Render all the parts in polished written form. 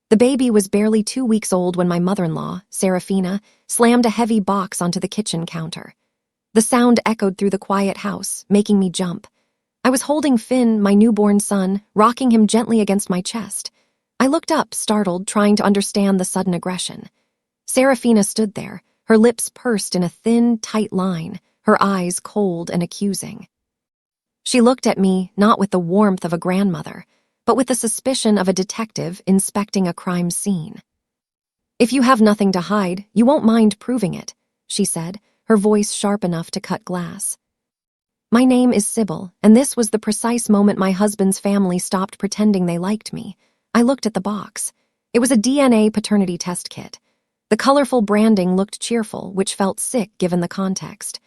The baby was barely 2 weeks old when my mother-in-law, Serafina, slammed a heavy box onto the kitchen counter. The sound echoed through the quiet house, making me jump. I was holding Finn, my newborn son, rocking him gently against my chest. I looked up, startled, trying to understand the sudden aggression. Serafina stood there, her lips pursed in a thin, tight line, her eyes cold and accusing. She looked at me, not with the warmth of a grandmother, but with the suspicion of a detective inspecting a crime scene. "If you have nothing to hide, you won't mind proving it," she said, her voice sharp enough to cut glass. My name is Sybil, and this was the precise moment my husband's family stopped pretending they liked me. I looked at the box. It was a DNA paternity test kit. The colorful branding looked cheerful, which felt sick given the context.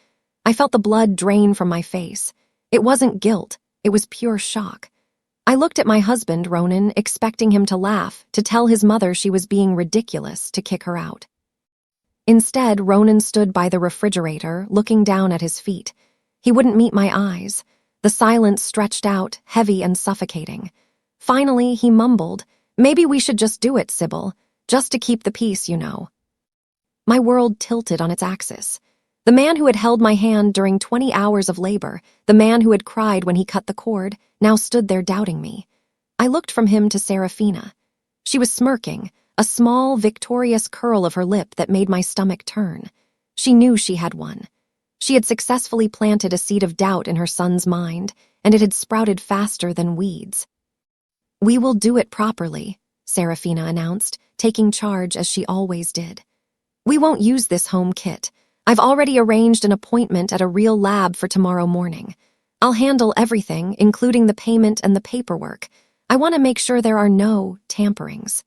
I felt the blood drain from my face. It wasn't guilt, it was pure shock. I looked at my husband, Ronan, expecting him to laugh, to tell his mother she was being ridiculous, to kick her out. Instead, Ronan stood by the refrigerator, looking down at his feet. He wouldn't meet my eyes. The silence stretched out, heavy and suffocating. Finally, he mumbled, "Maybe we should just do it, Sybil. Just to keep the peace, you know." My world tilted on its axis. The man who had held my hand during 20 hours of labor, the man who had cried when he cut the cord, now stood there doubting me. I looked from him to Serafina. She was smirking, a small, victorious curl of her lip that made my stomach turn. She knew she had won. She had successfully planted a seed of doubt in her son's mind, and it had sprouted faster than weeds. "We will do it properly," Serafina announced, taking charge as she always did. "We won't use this home kit. I've already arranged an appointment at a real lab for tomorrow morning. I'll handle everything, including the payment and the paperwork. I want to make sure there are no tamperings."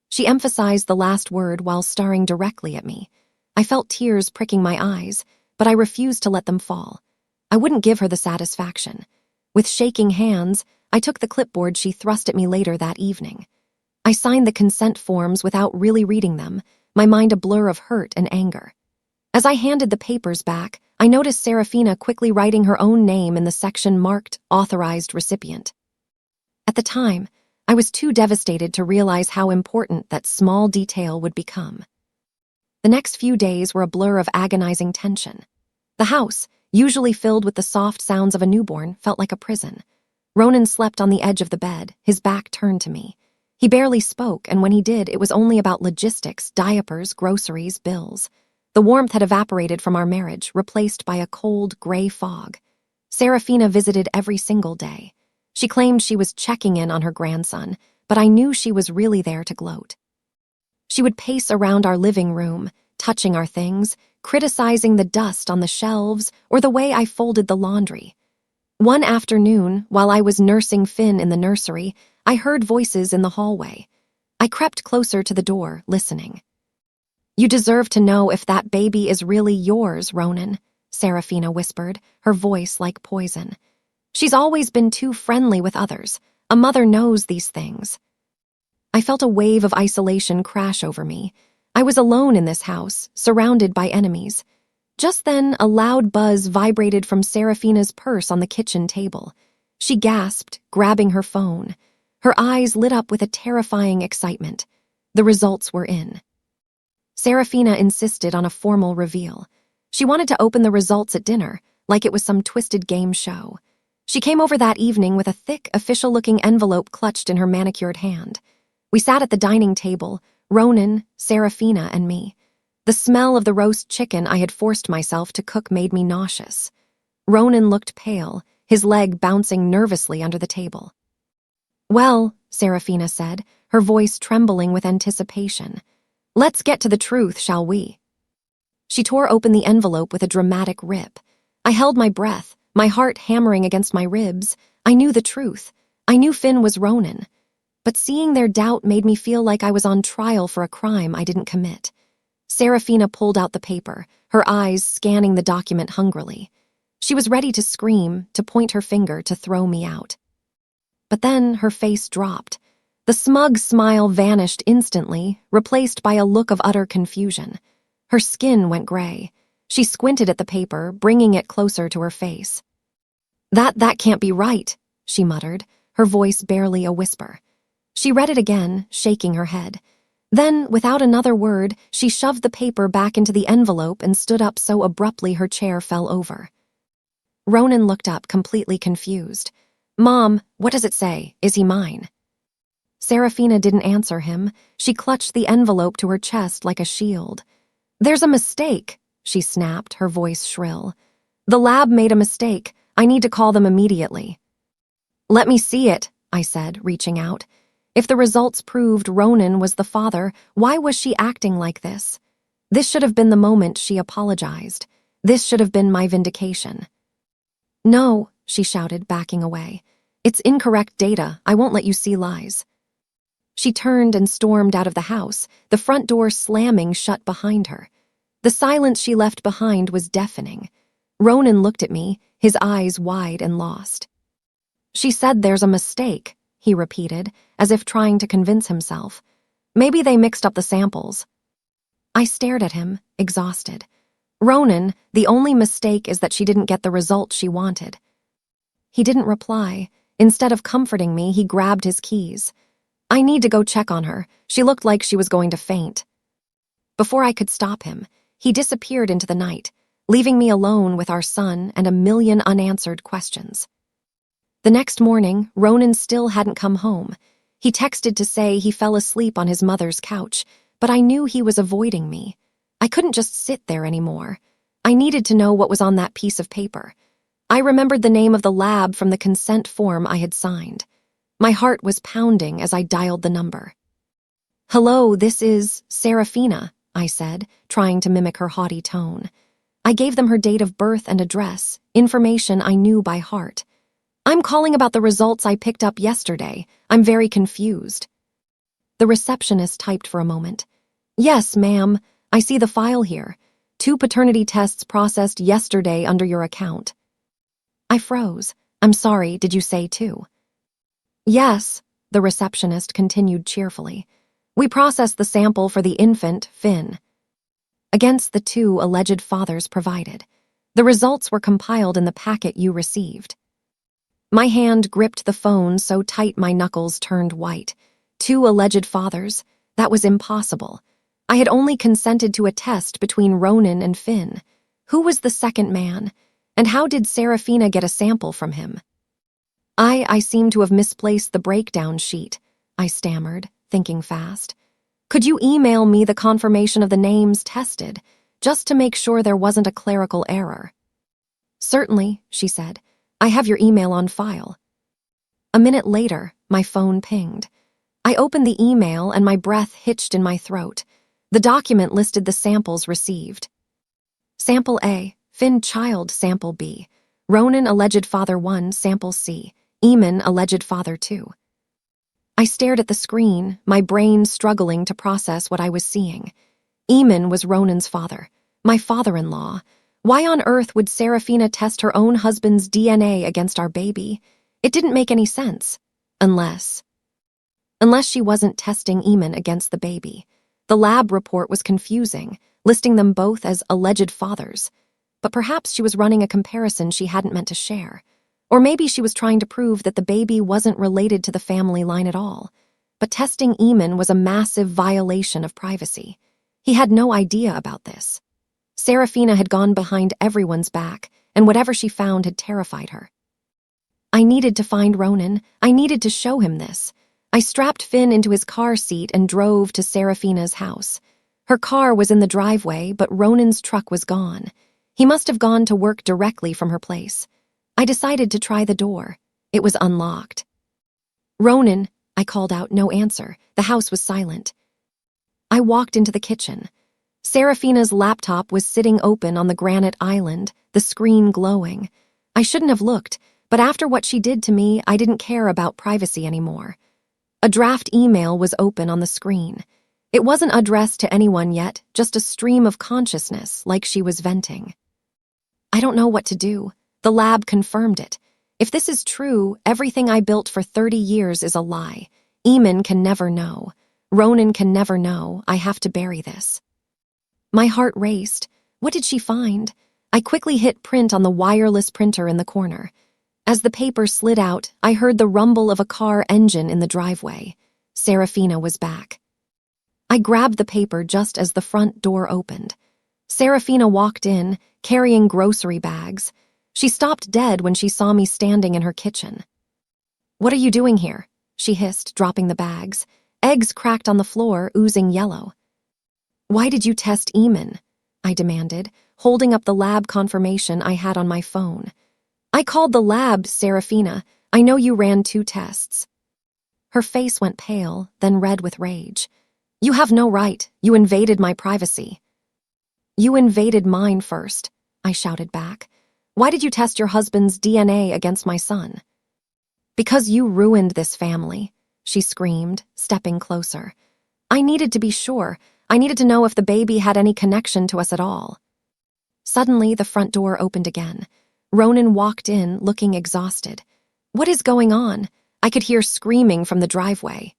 She emphasized the last word while staring directly at me. I felt tears pricking my eyes, but I refused to let them fall. I wouldn't give her the satisfaction. With shaking hands, I took the clipboard she thrust at me later that evening. I signed the consent forms without really reading them, my mind a blur of hurt and anger. As I handed the papers back, I noticed Serafina quickly writing her own name in the section marked Authorized Recipient. At the time, I was too devastated to realize how important that small detail would become. The next few days were a blur of agonizing tension. The house, usually filled with the soft sounds of a newborn, felt like a prison. Ronan slept on the edge of the bed, his back turned to me. He barely spoke, and when he did, it was only about logistics, diapers, groceries, bills. The warmth had evaporated from our marriage, replaced by a cold, gray fog. Serafina visited every single day. She claimed she was checking in on her grandson, but I knew she was really there to gloat. She would pace around our living room, touching our things, criticizing the dust on the shelves or the way I folded the laundry. One afternoon, while I was nursing Finn in the nursery, I heard voices in the hallway. I crept closer to the door, listening. "You deserve to know if that baby is really yours, Ronan," Serafina whispered, her voice like poison. "She's always been too friendly with others. A mother knows these things." I felt a wave of isolation crash over me. I was alone in this house, surrounded by enemies. Just then, a loud buzz vibrated from Serafina's purse on the kitchen table. She gasped, grabbing her phone. Her eyes lit up with a terrifying excitement. The results were in. Serafina insisted on a formal reveal. She wanted to open the results at dinner, like it was some twisted game show. She came over that evening with a thick, official-looking envelope clutched in her manicured hand. We sat at the dining table, Ronan, Serafina, and me. The smell of the roast chicken I had forced myself to cook made me nauseous. Ronan looked pale, his leg bouncing nervously under the table. "Well," Serafina said, her voice trembling with anticipation, "let's get to the truth, shall we?" She tore open the envelope with a dramatic rip. I held my breath, my heart hammering against my ribs. I knew the truth. I knew Finn was Ronan. But seeing their doubt made me feel like I was on trial for a crime I didn't commit. Serafina pulled out the paper, her eyes scanning the document hungrily. She was ready to scream, to point her finger, to throw me out. But then her face dropped. The smug smile vanished instantly, replaced by a look of utter confusion. Her skin went gray. She squinted at the paper, bringing it closer to her face. That can't be right," she muttered, her voice barely a whisper. She read it again, shaking her head. Then, without another word, she shoved the paper back into the envelope and stood up so abruptly her chair fell over. Ronan looked up, completely confused. "Mom, what does it say? Is he mine?" Serafina didn't answer him. She clutched the envelope to her chest like a shield. "There's a mistake," she snapped, her voice shrill. "The lab made a mistake. I need to call them immediately." "Let me see it," I said, reaching out. If the results proved Ronan was the father, why was she acting like this? This should have been the moment she apologized. This should have been my vindication. "No," she shouted, backing away. "It's incorrect data. I won't let you see lies." She turned and stormed out of the house, the front door slamming shut behind her. The silence she left behind was deafening. Ronan looked at me, his eyes wide and lost. "She said there's a mistake," he repeated, as if trying to convince himself. "Maybe they mixed up the samples." I stared at him, exhausted. "Ronan, the only mistake is that she didn't get the result she wanted." He didn't reply. Instead of comforting me, he grabbed his keys. "I need to go check on her. She looked like she was going to faint." Before I could stop him, he disappeared into the night, leaving me alone with our son and a million unanswered questions. The next morning, Ronan still hadn't come home. He texted to say he fell asleep on his mother's couch, but I knew he was avoiding me. I couldn't just sit there anymore. I needed to know what was on that piece of paper. I remembered the name of the lab from the consent form I had signed. My heart was pounding as I dialed the number. "Hello, this is Serafina," I said, trying to mimic her haughty tone. I gave them her date of birth and address, information I knew by heart. "I'm calling about the results I picked up yesterday. I'm very confused." The receptionist typed for a moment. "Yes, ma'am. I see the file here. 2 paternity tests processed yesterday under your account." I froze. "I'm sorry, did you say 2? "Yes," the receptionist continued cheerfully. "We processed the sample for the infant, Finn, against the 2 alleged fathers provided. The results were compiled in the packet you received." My hand gripped the phone so tight my knuckles turned white. 2 alleged fathers? That was impossible. I had only consented to a test between Ronan and Finn. Who was the second man? And how did Serafina get a sample from him? I seem to have misplaced the breakdown sheet," I stammered, thinking fast. "Could you email me the confirmation of the names tested, just to make sure there wasn't a clerical error?" "Certainly," she said. "I have your email on file." A minute later, my phone pinged. I opened the email and my breath hitched in my throat. The document listed the samples received. Sample A, Finn child sample B, Ronan alleged father 1 sample C, Eamon alleged father 2. I stared at the screen, my brain struggling to process what I was seeing. Eamon was Ronan's father, my father-in-law. Why on earth would Serafina test her own husband's DNA against our baby? It didn't make any sense. Unless she wasn't testing Eamon against the baby. The lab report was confusing, listing them both as alleged fathers. But perhaps she was running a comparison she hadn't meant to share. Or maybe she was trying to prove that the baby wasn't related to the family line at all. But testing Eamon was a massive violation of privacy. He had no idea about this. Serafina had gone behind everyone's back, and whatever she found had terrified her. I needed to find Ronan. I needed to show him this. I strapped Finn into his car seat and drove to Serafina's house. Her car was in the driveway, but Ronan's truck was gone. He must have gone to work directly from her place. I decided to try the door. It was unlocked. "Ronan," I called out, no answer. The house was silent. I walked into the kitchen. Serafina's laptop was sitting open on the granite island, the screen glowing. I shouldn't have looked, but after what she did to me, I didn't care about privacy anymore. A draft email was open on the screen. It wasn't addressed to anyone yet, just a stream of consciousness, like she was venting. "I don't know what to do. The lab confirmed it. If this is true, everything I built for 30 years is a lie. Eamon can never know. Ronan can never know. I have to bury this." My heart raced. What did she find? I quickly hit print on the wireless printer in the corner. As the paper slid out, I heard the rumble of a car engine in the driveway. Serafina was back. I grabbed the paper just as the front door opened. Serafina walked in, carrying grocery bags. She stopped dead when she saw me standing in her kitchen. "What are you doing here?" she hissed, dropping the bags. Eggs cracked on the floor, oozing yellow. "Why did you test Eamon?" I demanded, holding up the lab confirmation I had on my phone. "I called the lab, Serafina. I know you ran 2 tests. Her face went pale, then red with rage. "You have no right. You invaded my privacy." "You invaded mine first," I shouted back. "Why did you test your husband's DNA against my son?" "Because you ruined this family," she screamed, stepping closer. "I needed to be sure. I needed to know if the baby had any connection to us at all." Suddenly, the front door opened again. Ronan walked in, looking exhausted. "What is going on?" I could hear screaming from the driveway.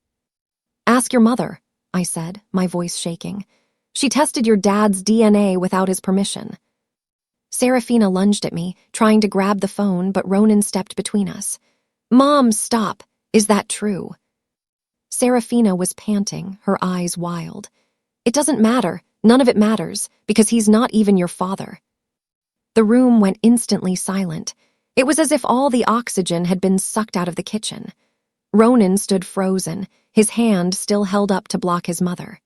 "Ask your mother," I said, my voice shaking. "She tested your dad's DNA without his permission." Serafina lunged at me, trying to grab the phone, but Ronan stepped between us. "Mom, stop. Is that true?" Serafina was panting, her eyes wild. "It doesn't matter. None of it matters, because he's not even your father." The room went instantly silent. It was as if all the oxygen had been sucked out of the kitchen. Ronan stood frozen, his hand still held up to block his mother.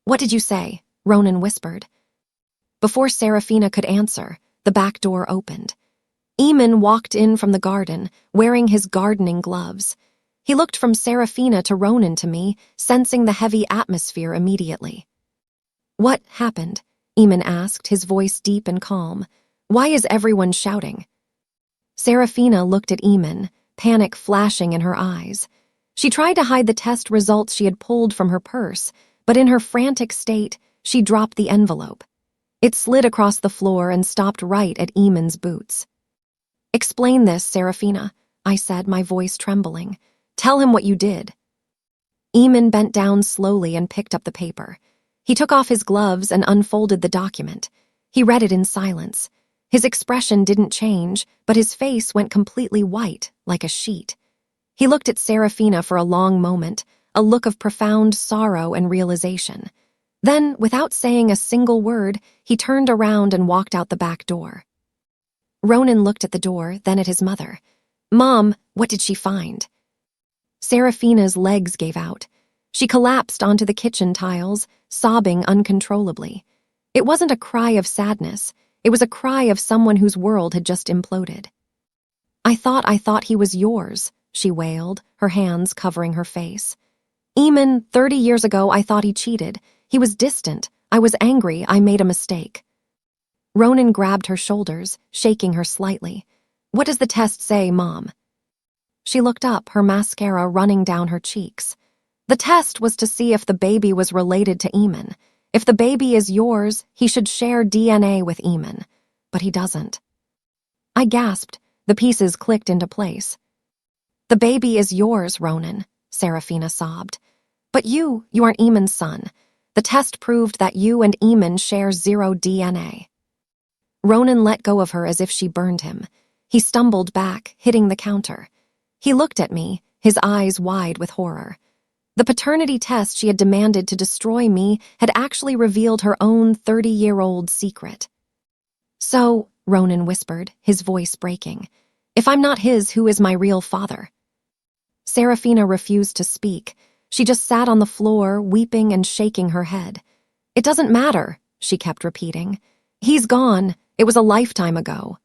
"What did you say?" Ronan whispered. Before Serafina could answer, the back door opened. Eamon walked in from the garden, wearing his gardening gloves. He looked from Serafina to Ronan to me, sensing the heavy atmosphere immediately. "What happened?" Eamon asked, his voice deep and calm. "Why is everyone shouting?" Serafina looked at Eamon, panic flashing in her eyes. She tried to hide the test results she had pulled from her purse, but in her frantic state, she dropped the envelope. It slid across the floor and stopped right at Eamon's boots. "Explain this, Serafina," I said, my voice trembling. "Tell him what you did." Eamon bent down slowly and picked up the paper. He took off his gloves and unfolded the document. He read it in silence. His expression didn't change, but his face went completely white, like a sheet. He looked at Serafina for a long moment, a look of profound sorrow and realization. Then, without saying a single word, he turned around and walked out the back door. Ronan looked at the door, then at his mother. "Mom, what did she find?" Serafina's legs gave out. She collapsed onto the kitchen tiles, sobbing uncontrollably. It wasn't a cry of sadness. It was a cry of someone whose world had just imploded. I thought he was yours," she wailed, her hands covering her face. "Eamon, 30 years ago I thought he cheated. He was distant. I was angry. I made a mistake." Ronan grabbed her shoulders, shaking her slightly. "What does the test say, Mom?" She looked up, her mascara running down her cheeks. "The test was to see if the baby was related to Eamon. If the baby is yours, he should share DNA with Eamon. But he doesn't." I gasped. The pieces clicked into place. "The baby is yours, Ronan," Serafina sobbed. "But you aren't Eamon's son. The test proved that you and Eamon share 0 DNA. Ronan let go of her as if she burned him. He stumbled back, hitting the counter. He looked at me, his eyes wide with horror. The paternity test she had demanded to destroy me had actually revealed her own 30-year-old secret. "So," Ronan whispered, his voice breaking, "if I'm not his, who is my real father?" Serafina refused to speak. She just sat on the floor, weeping and shaking her head. "It doesn't matter," she kept repeating. "He's gone. It was a lifetime ago."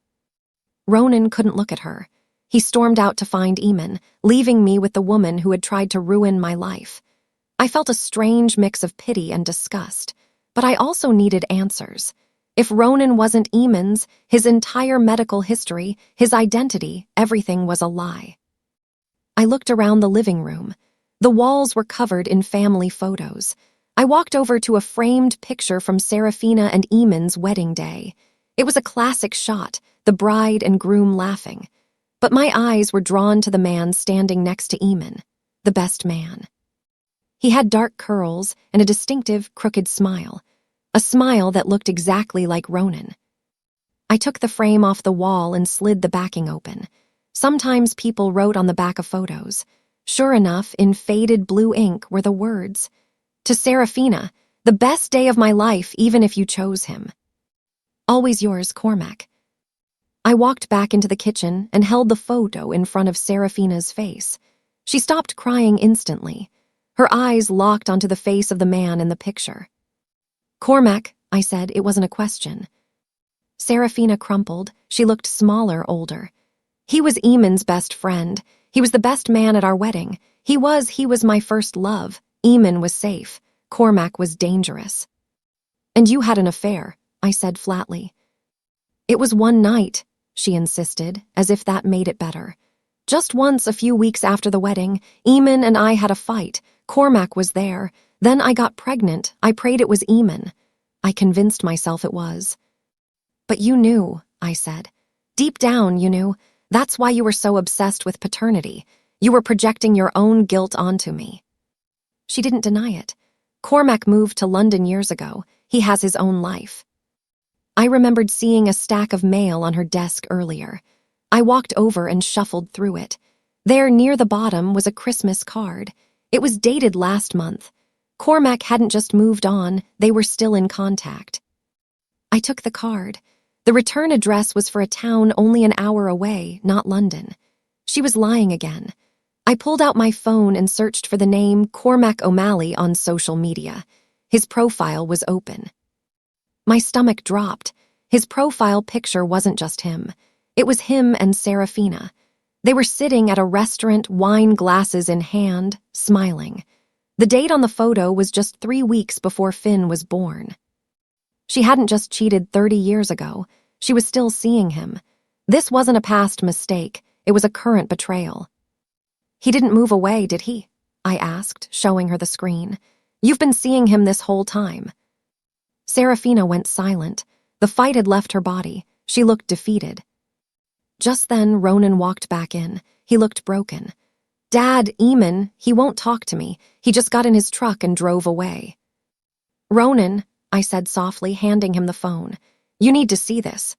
Ronan couldn't look at her. He stormed out to find Eamon, leaving me with the woman who had tried to ruin my life. I felt a strange mix of pity and disgust, but I also needed answers. If Ronan wasn't Eamon's, his entire medical history, his identity, everything was a lie. I looked around the living room. The walls were covered in family photos. I walked over to a framed picture from Serafina and Eamon's wedding day. It was a classic shot, the bride and groom laughing. But my eyes were drawn to the man standing next to Eamon, the best man. He had dark curls and a distinctive, crooked smile, a smile that looked exactly like Ronan. I took the frame off the wall and slid the backing open. Sometimes people wrote on the back of photos, Sure enough, in faded blue ink were the words, "To Serafina, the best day of my life even if you chose him. Always yours, Cormac." I walked back into the kitchen and held the photo in front of Serafina's face. She stopped crying instantly. Her eyes locked onto the face of the man in the picture. "Cormac," I said. It wasn't a question. Serafina crumpled. She looked smaller, older. "He was Eamon's best friend. He was the best man at our wedding. He was my first love. Eamon was safe. Cormac was dangerous." "And you had an affair," I said flatly. "It was one night," she insisted, as if that made it better. "Just once a few weeks after the wedding, Eamon and I had a fight. Cormac was there. Then I got pregnant. I prayed it was Eamon. I convinced myself it was." "But you knew," I said. "Deep down, you knew. That's why you were so obsessed with paternity. You were projecting your own guilt onto me." She didn't deny it. "Cormac moved to London years ago. He has his own life." I remembered seeing a stack of mail on her desk earlier. I walked over and shuffled through it. There, near the bottom, was a Christmas card. It was dated last month. Cormac hadn't just moved on, they were still in contact. I took the card. The return address was for a town only an hour away, not London. She was lying again. I pulled out my phone and searched for the name Cormac O'Malley on social media. His profile was open. My stomach dropped. His profile picture wasn't just him. It was him and Serafina. They were sitting at a restaurant, wine glasses in hand, smiling. The date on the photo was just 3 weeks before Finn was born. She hadn't just cheated 30 years ago. She was still seeing him. This wasn't a past mistake. It was a current betrayal. "He didn't move away, did he?" I asked, showing her the screen. "You've been seeing him this whole time." Serafina went silent. The fight had left her body. She looked defeated. Just then, Ronan walked back in. He looked broken. "Dad, Eamon, he won't talk to me. He just got in his truck and drove away." "Ronan," I said softly, handing him the phone. "You need to see this."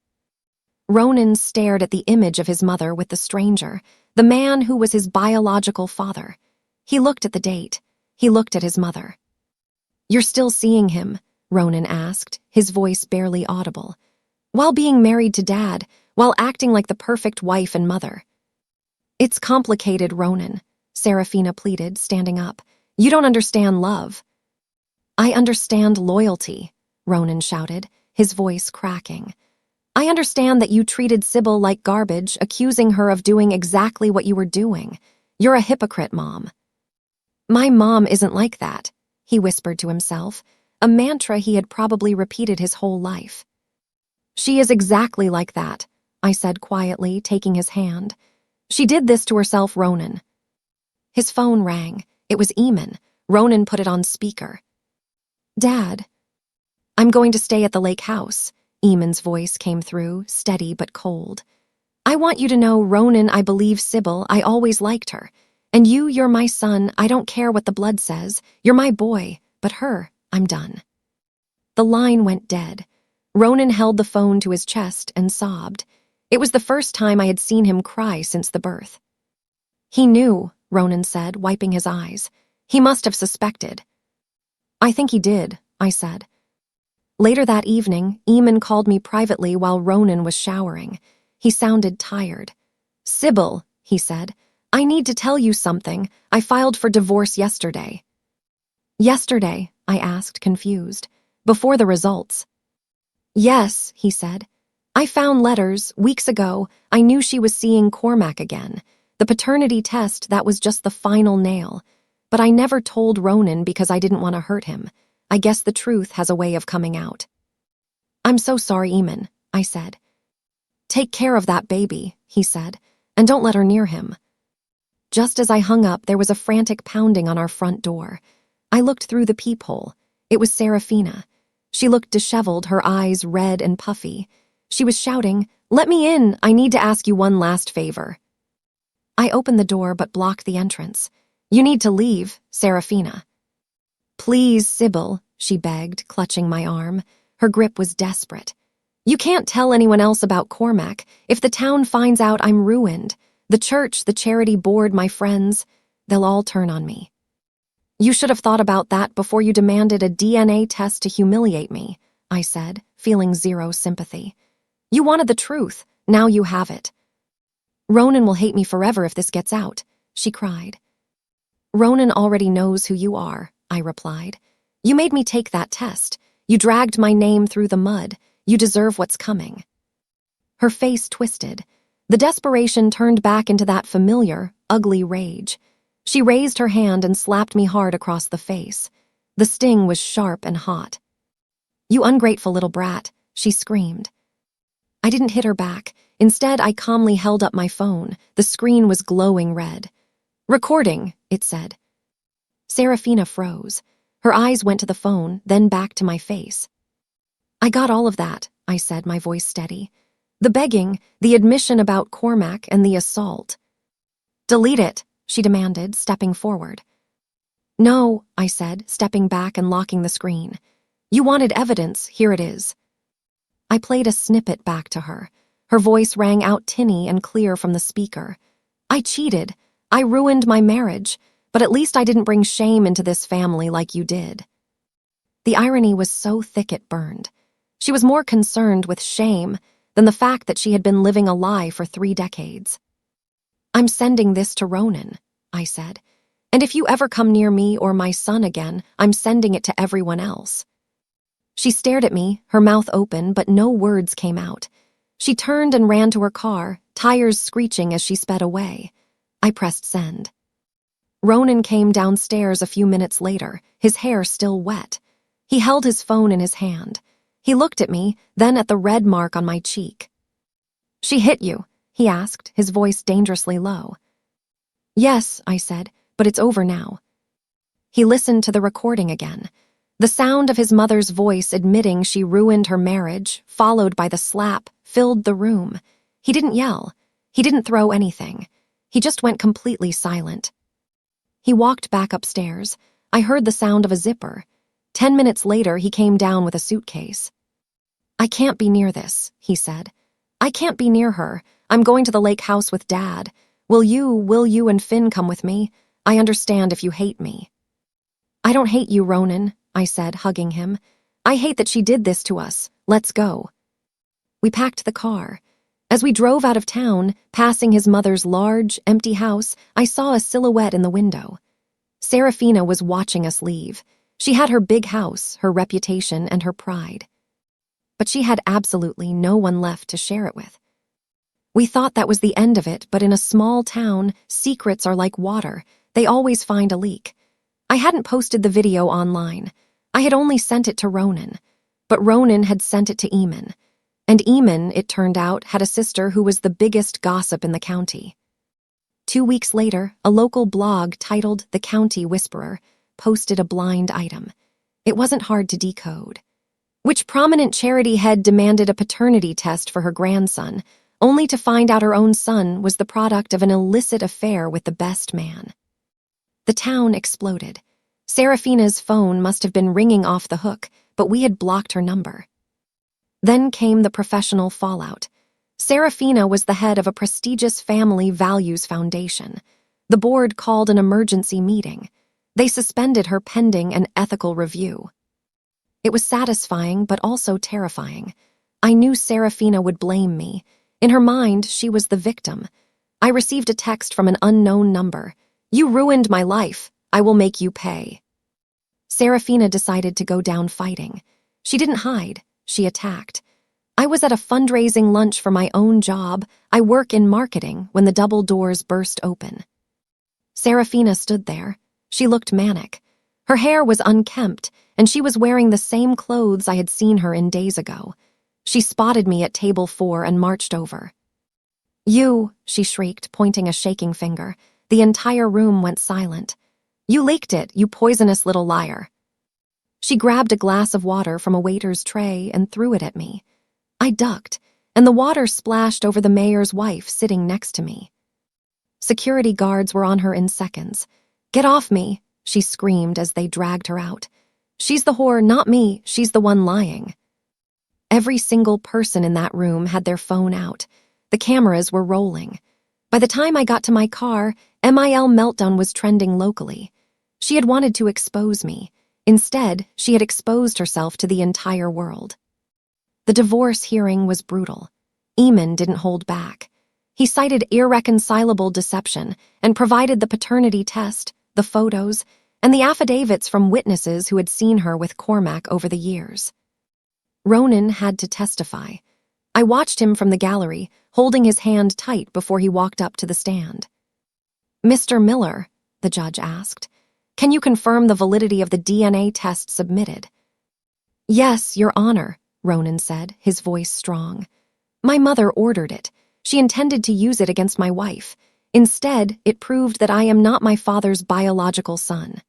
Ronan stared at the image of his mother with the stranger, the man who was his biological father. He looked at the date. He looked at his mother. "You're still seeing him?" Ronan asked, his voice barely audible. "While being married to Dad, while acting like the perfect wife and mother." "It's complicated, Ronan," Serafina pleaded, standing up. "You don't understand love." "I understand loyalty," Ronan shouted, his voice cracking. "I understand that you treated Sybil like garbage, accusing her of doing exactly what you were doing. You're a hypocrite, Mom." "My mom isn't like that," he whispered to himself, a mantra he had probably repeated his whole life. "She is exactly like that," I said quietly, taking his hand. "She did this to herself, Ronan." His phone rang. It was Eamon. Ronan put it on speaker. "Dad." "I'm going to stay at the lake house," Eamon's voice came through, steady but cold. "I want you to know, Ronan, I believe Sybil. I always liked her. And you're my son. I don't care what the blood says. You're my boy. But her, I'm done." The line went dead. Ronan held the phone to his chest and sobbed. It was the first time I had seen him cry since the birth. "He knew," Ronan said, wiping his eyes. "He must have suspected." "I think he did," I said. Later that evening, Eamon called me privately while Ronan was showering. He sounded tired. "Sybil," he said, "I need to tell you something. I filed for divorce yesterday." "Yesterday?" I asked, confused. "Before the results." "Yes," he said. "I found letters, weeks ago. I knew she was seeing Cormac again. The paternity test, that was just the final nail. But I never told Ronan because I didn't want to hurt him. I guess the truth has a way of coming out." "I'm so sorry, Eamon," I said. "Take care of that baby," he said, "and don't let her near him." Just as I hung up, there was a frantic pounding on our front door. I looked through the peephole. It was Serafina. She looked disheveled, her eyes red and puffy. She was shouting, "Let me in! I need to ask you one last favor." I opened the door but blocked the entrance. "You need to leave, Serafina." "Please, Sybil," she begged, clutching my arm. Her grip was desperate. "You can't tell anyone else about Cormac. If the town finds out, I'm ruined. The church, the charity board, my friends. They'll all turn on me. You should have thought about that before you demanded a DNA test to humiliate me, I said, feeling zero sympathy. You wanted the truth. Now you have it. Ronan will hate me forever if this gets out, she cried. Ronan already knows who you are, I replied. You made me take that test. You dragged my name through the mud. You deserve what's coming. Her face twisted. The desperation turned back into that familiar, ugly rage. She raised her hand and slapped me hard across the face. The sting was sharp and hot. You ungrateful little brat, she screamed. I didn't hit her back. Instead, I calmly held up my phone. The screen was glowing red. Recording, it said. Serafina froze. Her eyes went to the phone, then back to my face. I got all of that, I said, my voice steady. The begging, the admission about Cormac, and the assault. Delete it, she demanded, stepping forward. No, I said, stepping back and locking the screen. You wanted evidence, here it is. I played a snippet back to her. Her voice rang out tinny and clear from the speaker. I cheated. I ruined my marriage, but at least I didn't bring shame into this family like you did. The irony was so thick it burned. She was more concerned with shame than the fact that she had been living a lie for 3 decades. I'm sending this to Ronan, I said. And if you ever come near me or my son again, I'm sending it to everyone else. She stared at me, her mouth open, but no words came out. She turned and ran to her car, tires screeching as she sped away. I pressed send. Ronan came downstairs a few minutes later, his hair still wet. He held his phone in his hand. He looked at me, then at the red mark on my cheek. She hit you, he asked, his voice dangerously low. Yes, I said, but it's over now. He listened to the recording again. The sound of his mother's voice admitting she ruined her marriage, followed by the slap, filled the room. He didn't yell. He didn't throw anything. He just went completely silent. He walked back upstairs. I heard the sound of a zipper. 10 minutes later, he came down with a suitcase. I can't be near this, he said. I can't be near her. I'm going to the lake house with Dad. Will you and Finn come with me? I understand if you hate me. I don't hate you, Ronan, I said, hugging him. I hate that she did this to us. Let's go. We packed the car. As we drove out of town, passing his mother's large, empty house, I saw a silhouette in the window. Serafina was watching us leave. She had her big house, her reputation, and her pride. But she had absolutely no one left to share it with. We thought that was the end of it, but in a small town, secrets are like water. They always find a leak. I hadn't posted the video online. I had only sent it to Ronan. But Ronan had sent it to Eamon. And Eamon, it turned out, had a sister who was the biggest gossip in the county. 2 weeks later, a local blog titled The County Whisperer posted a blind item. It wasn't hard to decode. Which prominent charity head demanded a paternity test for her grandson, only to find out her own son was the product of an illicit affair with the best man. The town exploded. Serafina's phone must have been ringing off the hook, but we had blocked her number. Then came the professional fallout. Serafina was the head of a prestigious family values foundation. The board called an emergency meeting. They suspended her pending an ethical review. It was satisfying, but also terrifying. I knew Serafina would blame me. In her mind, she was the victim. I received a text from an unknown number. You ruined my life. I will make you pay. Serafina decided to go down fighting. She didn't hide. She attacked. I was at a fundraising lunch for my own job. I work in marketing when the double doors burst open. Serafina stood there. She looked manic. Her hair was unkempt, and she was wearing the same clothes I had seen her in days ago. She spotted me at table 4 and marched over. You, she shrieked, pointing a shaking finger. The entire room went silent. You leaked it, you poisonous little liar. She grabbed a glass of water from a waiter's tray and threw it at me. I ducked, and the water splashed over the mayor's wife sitting next to me. Security guards were on her in seconds. Get off me, she screamed as they dragged her out. She's the whore, not me, she's the one lying. Every single person in that room had their phone out. The cameras were rolling. By the time I got to my car, MIL Meltdown was trending locally. She had wanted to expose me. Instead, she had exposed herself to the entire world. The divorce hearing was brutal. Eamon didn't hold back. He cited irreconcilable deception and provided the paternity test, the photos, and the affidavits from witnesses who had seen her with Cormac over the years. Ronan had to testify. I watched him from the gallery, holding his hand tight before he walked up to the stand. "Mr. Miller," the judge asked, "can you confirm the validity of the DNA test submitted?" "Yes, Your Honor," Ronan said, his voice strong. "My mother ordered it. She intended to use it against my wife. Instead, it proved that I am not my father's biological son."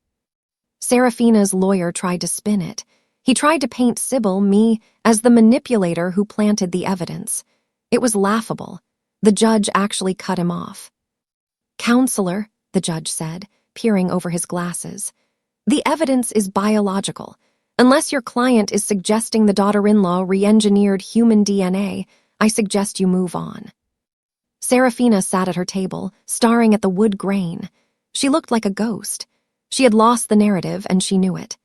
Serafina's lawyer tried to spin it. He tried to paint Sybil, me, as the manipulator who planted the evidence. It was laughable. The judge actually cut him off. "Counselor," the judge said, peering over his glasses, "the evidence is biological. Unless your client is suggesting the daughter-in-law re-engineered human DNA, I suggest you move on." Serafina sat at her table, staring at the wood grain. She looked like a ghost. She had lost the narrative, and she knew it.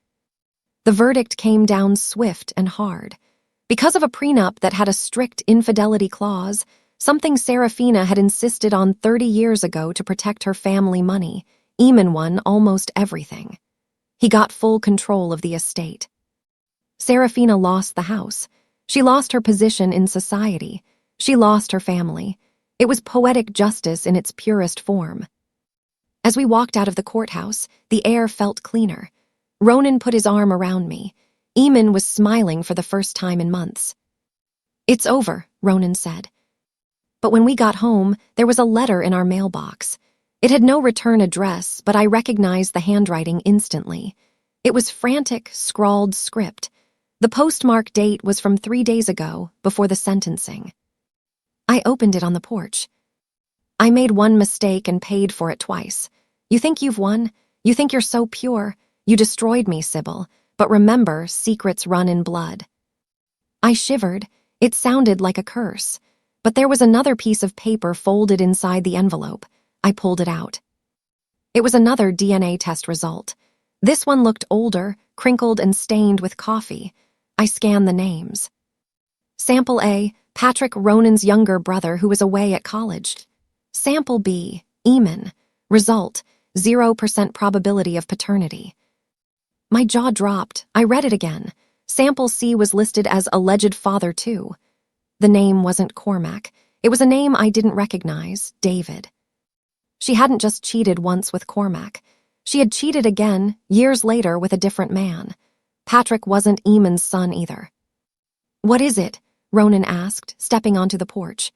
The verdict came down swift and hard. Because of a prenup that had a strict infidelity clause, something Serafina had insisted on 30 years ago to protect her family money, Eamon won almost everything. He got full control of the estate. Serafina lost the house. She lost her position in society. She lost her family. It was poetic justice in its purest form. As we walked out of the courthouse, the air felt cleaner. Ronan put his arm around me. Eamon was smiling for the first time in months. "It's over," Ronan said. But when we got home, there was a letter in our mailbox. It had no return address, but I recognized the handwriting instantly. It was frantic, scrawled script. The postmark date was from 3 days ago, before the sentencing. I opened it on the porch. "I made one mistake and paid for it twice. You think you've won? You think you're so pure? You destroyed me, Sybil, but remember, secrets run in blood." I shivered. It sounded like a curse. But there was another piece of paper folded inside the envelope. I pulled it out. It was another DNA test result. This one looked older, crinkled and stained with coffee. I scanned the names. Sample A, Patrick Ronan's younger brother who was away at college. Sample B, Eamon. Result, 0% probability of paternity. My jaw dropped. I read it again. Sample C was listed as alleged father too. The name wasn't Cormac. It was a name I didn't recognize, David. She hadn't just cheated once with Cormac. She had cheated again, years later, with a different man. Patrick wasn't Eamon's son either. "What is it?" Ronan asked, stepping onto the porch.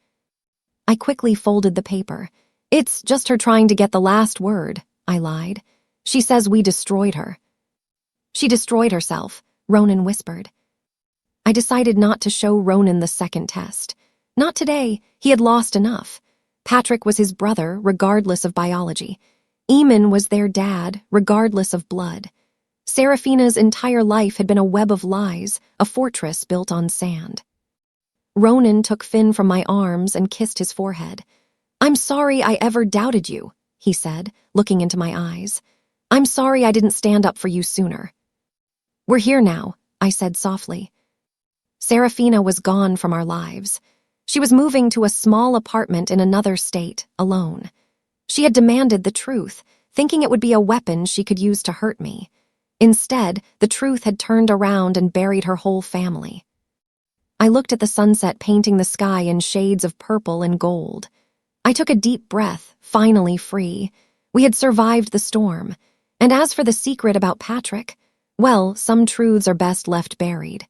I quickly folded the paper. "It's just her trying to get the last word," I lied. "She says we destroyed her." "She destroyed herself," Ronan whispered. I decided not to show Ronan the second test. Not today. He had lost enough. Patrick was his brother, regardless of biology. Eamon was their dad, regardless of blood. Serafina's entire life had been a web of lies, a fortress built on sand. Ronan took Finn from my arms and kissed his forehead. "I'm sorry I ever doubted you," he said, looking into my eyes. "I'm sorry I didn't stand up for you sooner." "We're here now," I said softly. Serafina was gone from our lives. She was moving to a small apartment in another state, alone. She had demanded the truth, thinking it would be a weapon she could use to hurt me. Instead, the truth had turned around and buried her whole family. I looked at the sunset painting the sky in shades of purple and gold. I took a deep breath, finally free. We had survived the storm. And as for the secret about Patrick, well, some truths are best left buried.